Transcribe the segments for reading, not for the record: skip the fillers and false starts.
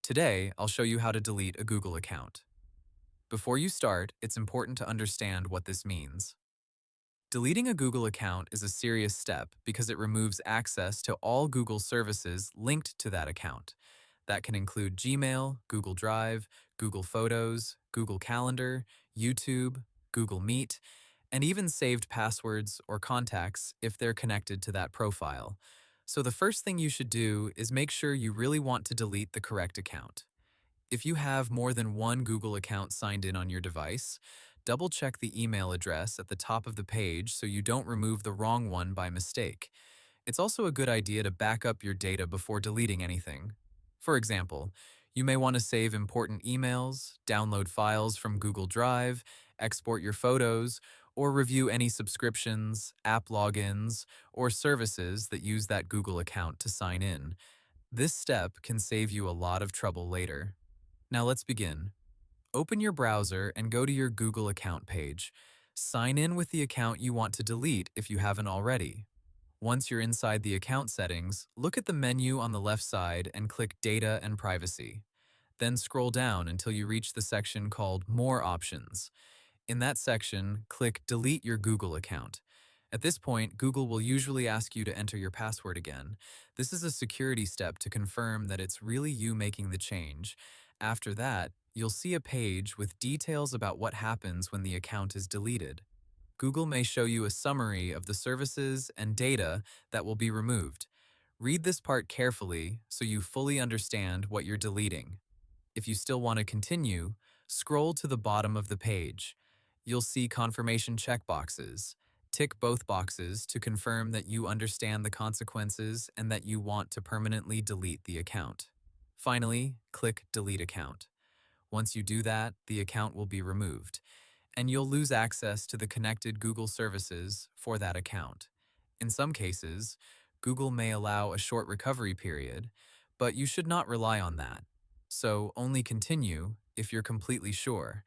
Today, I'll show you how to delete a Google account. Before you start, it's important to understand what this means. Deleting a Google account is a serious step because it removes access to all Google services linked to that account. That can include Gmail, Google Drive, Google Photos, Google Calendar, YouTube, Google Meet, and even saved passwords or contacts if they're connected to that profile. So the first thing you should do is make sure you really want to delete the correct account. If you have more than one Google account signed in on your device, double check the email address at the top of the page so you don't remove the wrong one by mistake. It's also a good idea to back up your data before deleting anything. For example, you may want to save important emails, download files from Google Drive, export your photos, or review any subscriptions, app logins, or services that use that Google account to sign in. This step can save you a lot of trouble later. Now let's begin. Open your browser and go to your Google account page. Sign in with the account you want to delete if you haven't already. Once you're inside the account settings, look at the menu on the left side and click Data and Privacy. Then scroll down until you reach the section called More Options. In that section, click Delete your Google account. At this point, Google will usually ask you to enter your password again. This is a security step to confirm that it's really you making the change. After that, you'll see a page with details about what happens when the account is deleted. Google may show you a summary of the services and data that will be removed. Read this part carefully so you fully understand what you're deleting. If you still want to continue, scroll to the bottom of the page. You'll see confirmation checkboxes. Tick both boxes to confirm that you understand the consequences and that you want to permanently delete the account. Finally, click Delete Account. Once you do that, the account will be removed, and you'll lose access to the connected Google services for that account. In some cases, Google may allow a short recovery period, but you should not rely on that. So only continue if you're completely sure.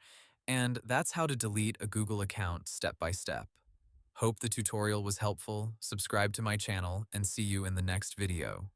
And that's how to delete a Google account step by step. Hope the tutorial was helpful. Subscribe to my channel and see you in the next video.